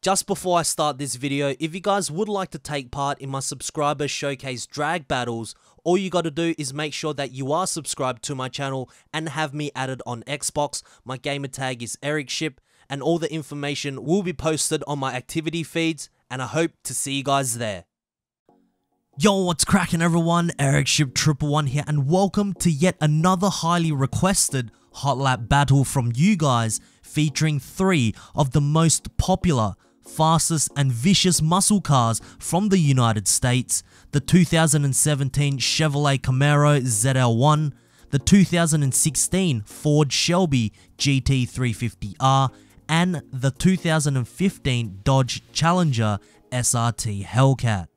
Just before I start this video, if you guys would like to take part in my subscriber showcase drag battles, all you got to do is make sure that you are subscribed to my channel and have me added on Xbox. My gamer tag is Ericship, and all the information will be posted on my activity feeds, and I hope to see you guys there. Yo, what's cracking everyone? Ericship111 here, and welcome to yet another highly requested hot lap battle from you guys, featuring 3 of the most popular, fastest and vicious muscle cars from the United States: the 2017 Chevrolet Camaro ZL1, the 2016 Ford Shelby GT350R, and the 2015 Dodge Challenger SRT Hellcat.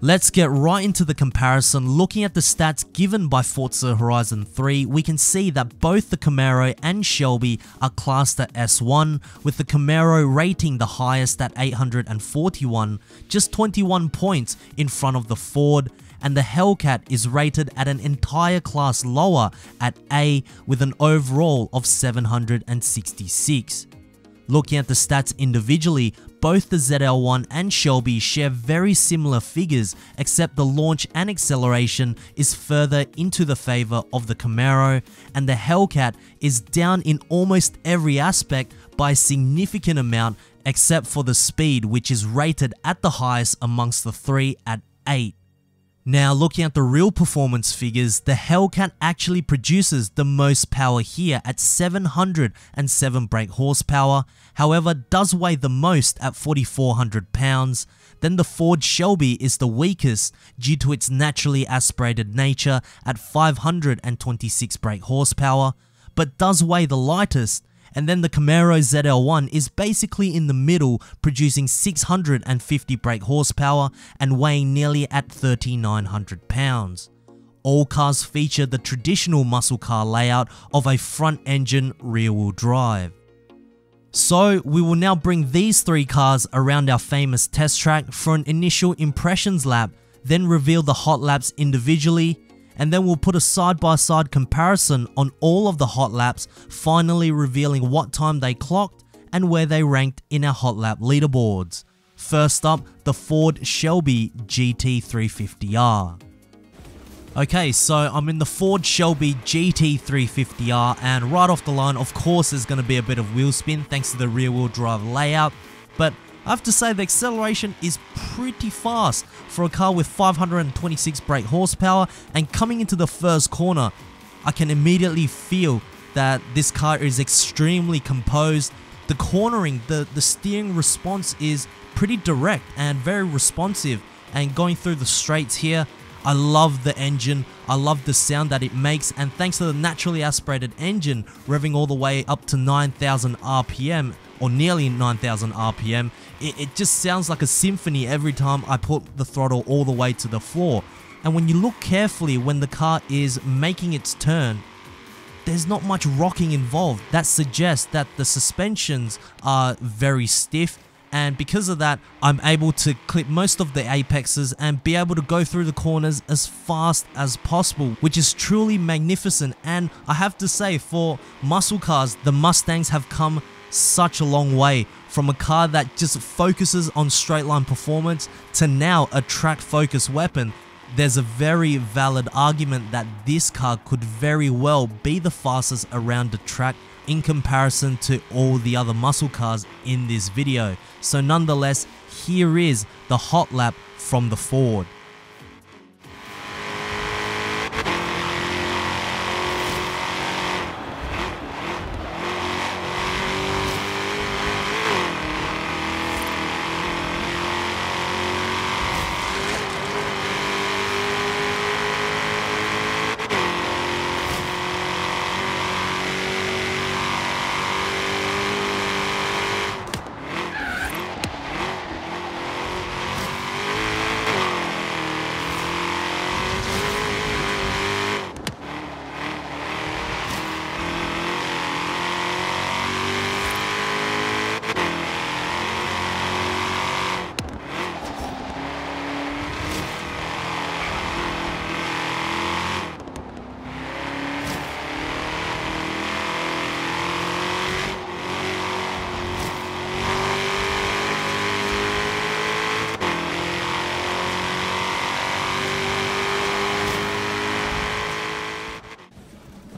Let's get right into the comparison. Looking at the stats given by Forza Horizon 3, we can see that both the Camaro and Shelby are classed at S1, with the Camaro rating the highest at 841, just 21 points in front of the Ford, and the Hellcat is rated at an entire class lower at A with an overall of 766. Looking at the stats individually, both the ZL1 and Shelby share very similar figures, except the launch and acceleration is further into the favor of the Camaro, and the Hellcat is down in almost every aspect by a significant amount, except for the speed, which is rated at the highest amongst the 3 at 8. Now, looking at the real performance figures, the Hellcat actually produces the most power here at 707 brake horsepower, however does weigh the most at 4,400 pounds. Then the Ford Shelby is the weakest due to its naturally aspirated nature at 526 brake horsepower, but does weigh the lightest. And then the Camaro ZL1 is basically in the middle, producing 650 brake horsepower and weighing nearly at 3,900 pounds. All cars feature the traditional muscle car layout of a front engine rear-wheel drive. So we will now bring these 3 cars around our famous test track for an initial impressions lap, then reveal the hot laps individually, and then we'll put a side-by-side comparison on all of the hot laps, finally revealing what time they clocked and where they ranked in our hot lap leaderboards. First up, the Ford Shelby GT350R. Okay, so I'm in the Ford Shelby GT350R, and right off the line, of course, there's going to be a bit of wheel spin thanks to the rear-wheel drive layout, but I have to say the acceleration is pretty fast for a car with 526 brake horsepower, and coming into the first corner, I can immediately feel that this car is extremely composed. The cornering, the steering response is pretty direct and very responsive, and going through the straights here, I love the engine, I love the sound that it makes, and thanks to the naturally aspirated engine revving all the way up to 9,000 RPM, or nearly 9,000 RPM, it just sounds like a symphony every time I put the throttle all the way to the floor. And when you look carefully when the car is making its turn, there's not much rocking involved. That suggests that the suspensions are very stiff, and because of that, I'm able to clip most of the apexes and be able to go through the corners as fast as possible, which is truly magnificent. And I have to say, for muscle cars, the Mustangs have come such a long way, from a car that just focuses on straight line performance to now a track focused weapon. There's a very valid argument that this car could very well be the fastest around the track in comparison to all the other muscle cars in this video. So nonetheless, here is the hot lap from the Ford.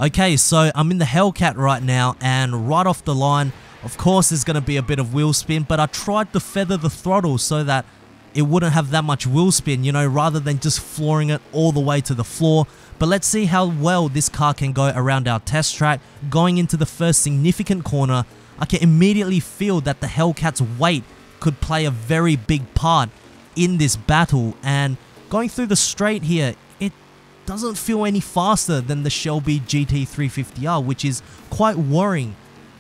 Okay, so I'm in the HELLCAT right now, and right off the line, of course there's going to be a bit of wheel spin, but I tried to feather the throttle so that it wouldn't have that much wheel spin, you know, rather than just flooring it all the way to the floor. But let's see how well this car can go around our test track. Going into the first significant corner, I can immediately feel that the HELLCAT's weight could play a very big part in this battle, and going through the straight here, it doesn't feel any faster than the Shelby GT350R, which is quite worrying.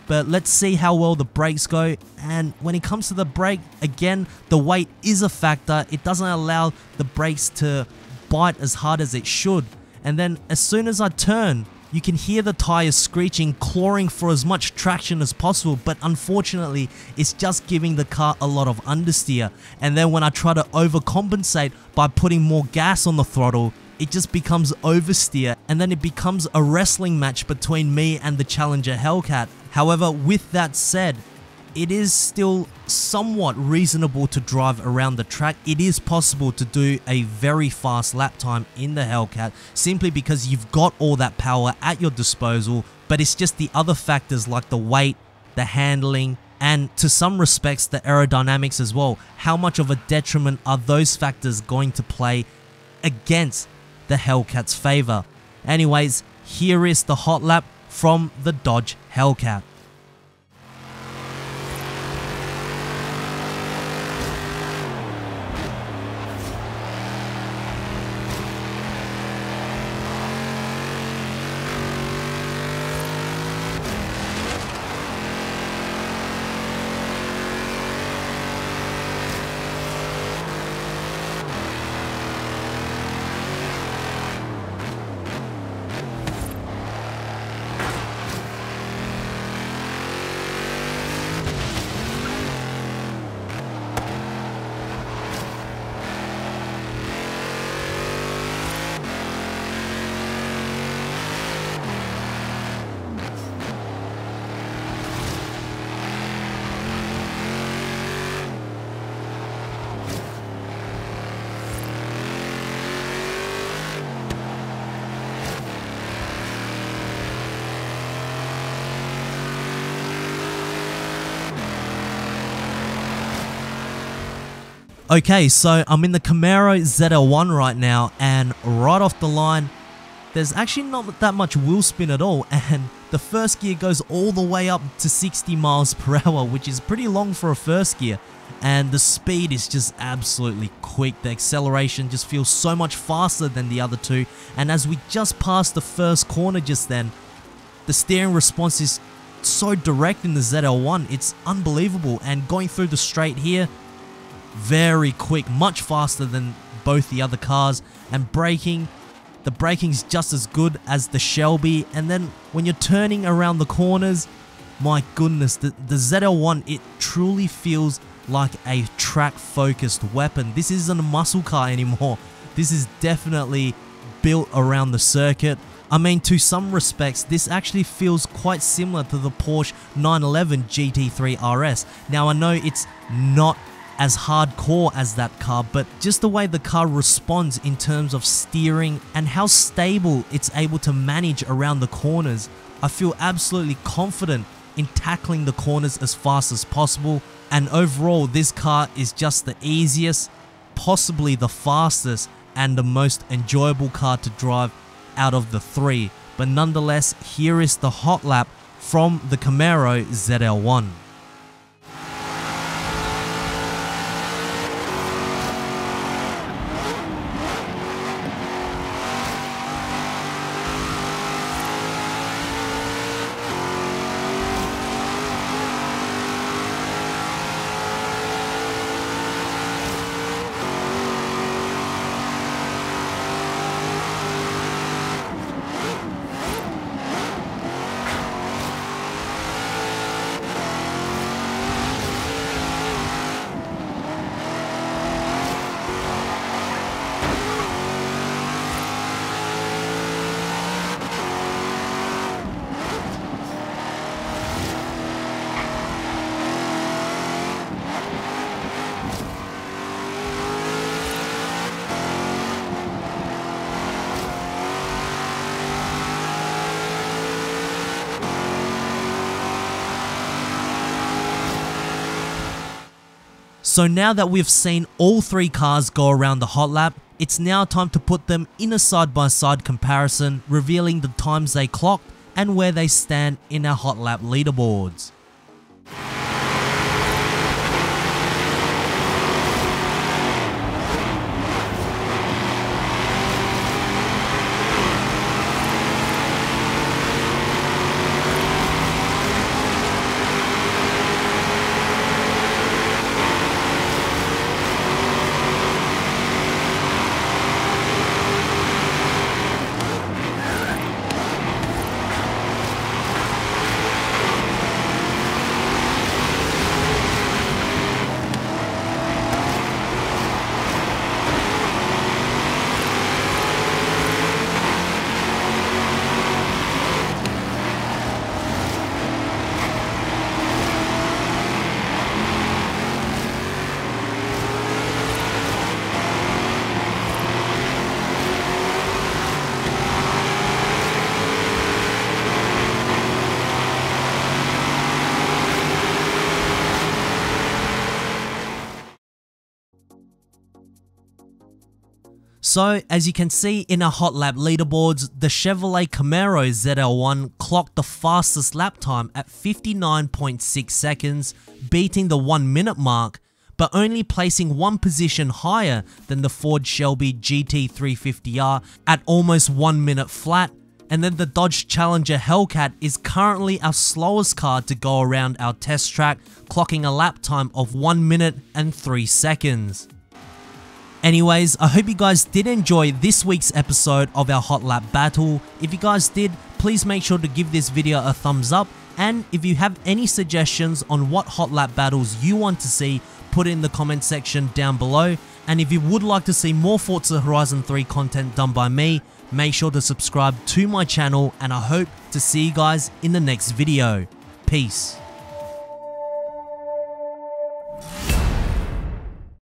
But let's see how well the brakes go. And when it comes to the brake, again, the weight is a factor. It doesn't allow the brakes to bite as hard as it should. And then as soon as I turn, you can hear the tires screeching, clawing for as much traction as possible, but unfortunately, it's just giving the car a lot of understeer. And then when I try to overcompensate by putting more gas on the throttle, it just becomes oversteer, and then it becomes a wrestling match between me and the challenger HELLCAT. However, with that said, it is still somewhat reasonable to drive around the track. It is possible to do a very fast lap time in the HELLCAT simply because you've got all that power at your disposal, but it's just the other factors like the weight, the handling, and to some respects the aerodynamics as well. How much of a detriment are those factors going to play against the HELLCAT's favor? Anyways, here is the hot lap from the Dodge HELLCAT. Okay, so I'm in the CAMARO ZL1 right now, and right off the line, there's actually not that much wheel spin at all, and the first gear goes all the way up to 60 miles per hour, which is pretty long for a first gear, and the speed is just absolutely quick. The acceleration just feels so much faster than the other two, and as we just passed the first corner just then, the steering response is so direct in the ZL1, it's unbelievable. And going through the straight here, very quick, much faster than both the other cars. And braking, the braking's just as good as the Shelby. And then when you're turning around the corners, my goodness, the ZL1, it truly feels like a track focused weapon. This isn't a muscle car anymore. This is definitely built around the circuit. I mean, to some respects, this actually feels quite similar to the Porsche 911 GT3 RS. Now, I know it's not as hardcore as that car, but just the way the car responds in terms of steering and how stable it's able to manage around the corners, I feel absolutely confident in tackling the corners as fast as possible. And overall, this car is just the easiest, possibly the fastest, and the most enjoyable car to drive out of the three. But nonetheless, here is the hot lap from the CAMARO ZL1. So now that we've seen all three cars go around the hot lap, it's now time to put them in a side-by-side comparison, revealing the times they clocked and where they stand in our hot lap leaderboards. So, as you can see in our hot lap leaderboards, the Chevrolet CAMARO ZL1 clocked the fastest lap time at 59.6 seconds, beating the 1 minute mark, but only placing one position higher than the Ford Shelby GT350R at almost 1 minute flat. And then the Dodge Challenger HELLCAT is currently our slowest car to go around our test track, clocking a lap time of 1 minute and 3 seconds. Anyways, I hope you guys did enjoy this week's episode of our hot lap battle. If you guys did, please make sure to give this video a thumbs up, and if you have any suggestions on what hot lap battles you want to see, put it in the comment section down below. And if you would like to see more Forza Horizon 3 content done by me, make sure to subscribe to my channel, and I hope to see you guys in the next video. Peace.